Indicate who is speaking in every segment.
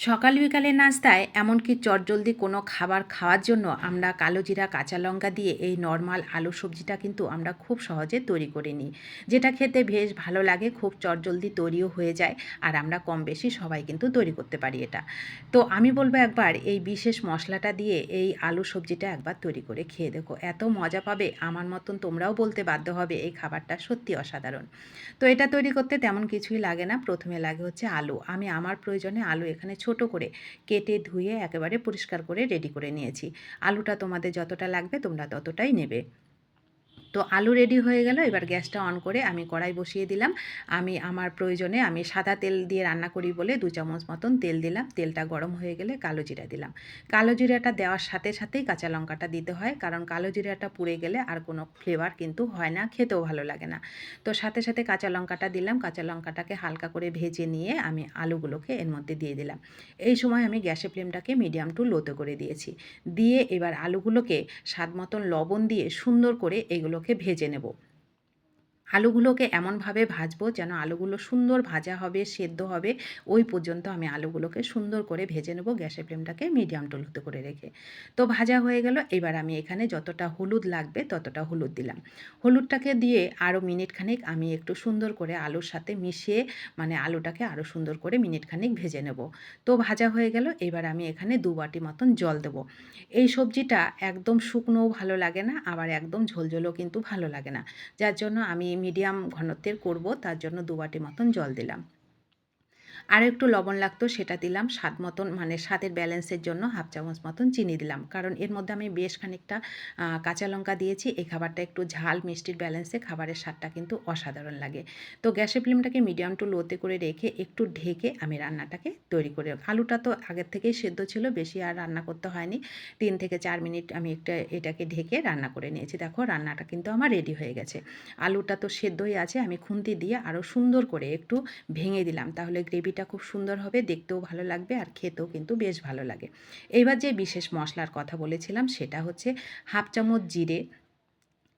Speaker 1: সকাল বিকালের নাস্তায় এমনকি চটজলদি কোনো খাবার খাওয়ার জন্য আমরা কালো জিরা কাঁচা লঙ্কা দিয়ে এই নর্মাল আলু সবজিটা কিন্তু আমরা খুব সহজে তৈরি করে নিই, যেটা খেতে বেশ ভালো লাগে, খুব চটজলদি তৈরিও হয়ে যায়। আর আমরা কম বেশি সবাই কিন্তু তৈরি করতে পারি এটা। তো আমি বলবো একবার এই বিশেষ মশলাটা দিয়ে এই আলু সবজিটা একবার তৈরি করে খেয়ে দেখো, এত মজা পাবে, আমার মতন তোমরাও বলতে বাধ্য হবে এই খাবারটা সত্যি অসাধারণ। তো এটা তৈরি করতে তেমন কিছুই লাগে না। প্রথমে লাগে হচ্ছে আলু। আমি আমার প্রয়োজনে আলু এখানে ছোট করে কেটে ধুয়ে একেবারে পরিষ্কার করে রেডি করে নিয়েছি। আলুটা তোমাদের যতটা লাগবে তোমরা ততটাই নেবে। তো আলু রেডি হয়ে গেল। এবার গ্যাসটা অন করে আমি কড়াই বসিয়ে দিলাম। আমি আমার প্রয়োজনে আমি সাদা তেল দিয়ে রান্না করি বলে 2 চামচ মতন তেল দিলাম। তেলটা গরম হয়ে গেলে কালো জিরা দিলাম। কালো জিরাটা দেওয়ার সাথে সাথেই কাঁচা লঙ্কাটা দিতে হয়, কারণ কালো জিরাটা পুড়ে গেলে আর কোনো ফ্লেভার কিন্তু হয় না, খেতেও ভালো লাগে না। তো সাথে সাথে কাঁচা লঙ্কাটা দিলাম। কাঁচা লঙ্কাটাকে হালকা করে ভেজে নিয়ে আমি আলুগুলোকে এর মধ্যে দিয়ে দিলাম। এই সময় আমি গ্যাসের ফ্লেমটাকে মিডিয়াম টু লোতে করে দিয়েছি। দিয়ে এবার আলুগুলোকে স্বাদ মতন লবণ দিয়ে সুন্দর করে এগুলোকে ভেজে নেব। আলুগুলোকে এমনভাবে ভাজবো যেন আলুগুলো সুন্দর ভাজা হবে, সেদ্ধ হবে, ওই পর্যন্ত আমি আলুগুলোকে সুন্দর করে ভেজে নেব, গ্যাসের ফ্লেমটাকে মিডিয়াম টু লোতে করে রেখে। তো ভাজা হয়ে গেল। এবার আমি এখানে যতটা হলুদ লাগবে ততটা হলুদ দিলাম। হলুদটাকে দিয়ে আরও মিনিট খানিক আমি একটু সুন্দর করে আলুর সাথে মিশিয়ে, মানে আলুটাকে আরও সুন্দর করে মিনিট খানিক ভেজে নেব। তো ভাজা হয়ে গেল। এবার আমি এখানে 2 বাটি মতন জল দেব। এই সবজিটা একদম শুকনোও ভালো লাগে না, আবার একদম ঝোলঝোলও কিন্তু ভালো লাগে না। যার জন্য আমি মিডিয়াম ঘনত্বের করব, তার জন্য 2 বাটি মতন জল দিলাম। আরও একটু লবণ লাগতো, সেটা দিলাম। স্বাদ মতন, মানে স্বাদের ব্যালেন্সের জন্য হাফ চামচ মতন চিনি দিলাম, কারণ এর মধ্যে আমি বেশ খানিকটা কাঁচা লঙ্কা দিয়েছি। এই খাবারটা একটু ঝাল মিষ্টির ব্যালেন্সে খাবারের স্বাদটা কিন্তু অসাধারণ লাগে। তো গ্যাসের ফ্লেমটাকে মিডিয়াম টু লোতে করে রেখে একটু ঢেকে আমি রান্নাটাকে তৈরি করে, আলুটা তো আগের থেকেই সেদ্ধ ছিল, বেশি আর রান্না করতে হয়নি। 3 থেকে 4 মিনিট আমি এটাকে ঢেকে রান্না করে নিয়েছি। দেখো রান্নাটা কিন্তু আমার রেডি হয়ে গেছে। আলুটা তো সেদ্ধই আছে, আমি খুন্তি দিয়ে আরও সুন্দর করে একটু ভেঙে দিলাম, তাহলে গ্রেভিটা খুব সুন্দর হবে, দেখতেও ভালো লাগবে আর খেতেও কিন্তু বেশ ভালো লাগে। এইবার যে বিশেষ মশলার কথা বলেছিলাম সেটা হচ্ছে হাফ চামচ জিরে,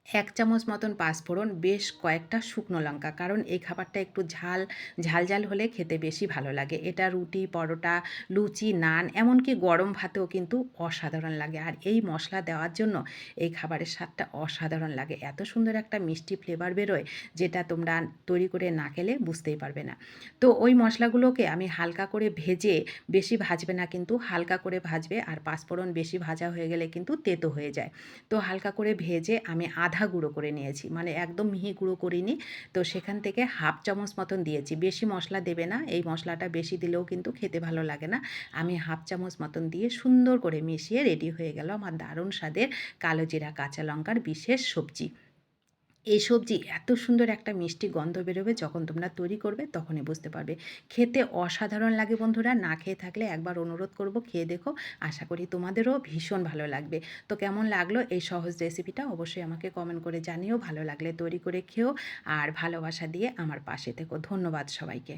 Speaker 1: 1 চামচ মতন পাঁচফোড়ন, বেশ কয়েকটা শুকনো লঙ্কা, কারণ এই খাবারটা একটু ঝাল হলে খেতে বেশি ভালো লাগে। এটা রুটি, পরোটা, লুচি, নান, এমনকি গরম ভাতেও কিন্তু অসাধারণ লাগে। আর এই মশলা দেওয়ার জন্য এই খাবারের স্বাদটা অসাধারণ লাগে। এত সুন্দর একটা মিষ্টি ফ্লেভার বেরোয়, যেটা তোমরা তৈরি করে না খেলে বুঝতেই পারবে না। তো ওই মশলাগুলোকে আমি হালকা করে ভেজে, বেশি ভাজবে না কিন্তু হালকা করে ভাজবে, আর পাঁচফোড়ন বেশি ভাজা হয়ে গেলে কিন্তু তেতো হয়ে যায়। তো হালকা করে ভেজে আমি আধা গুঁড়ো করে নিয়েছি, মানে একদম মিহি গুঁড়ো করিনি। তো সেখান থেকে হাফ চামচ মতন দিয়েছি। বেশি মশলা দেবে না, এই মশলাটা বেশি দিলেও কিন্তু খেতে ভালো লাগে না। আমি হাফ চামচ মতন দিয়ে সুন্দর করে মিশিয়ে রেডি হয়ে গেল আমার দারুণ স্বাদের কালো জিরা কাঁচা লঙ্কার বিশেষ সবজি। এই সবজি এত সুন্দর একটা মিষ্টি গন্ধ বেরোবে, যখন তোমরা তৈরি করবে তখনই বুঝতে পারবে। খেতে অসাধারণ লাগে বন্ধুরা, না খেয়ে থাকলে একবার অনুরোধ করব খেয়ে দেখো। আশা করি তোমাদেরও ভীষণ ভালো লাগবে। তো কেমন লাগলো এই সহজ রেসিপিটা অবশ্যই আমাকে কমেন্ট করে জানিও। ভালো লাগলে তৈরি করে খেও, আর ভালোবাসা দিয়ে আমার পাশে থেকো। ধন্যবাদ সবাইকে।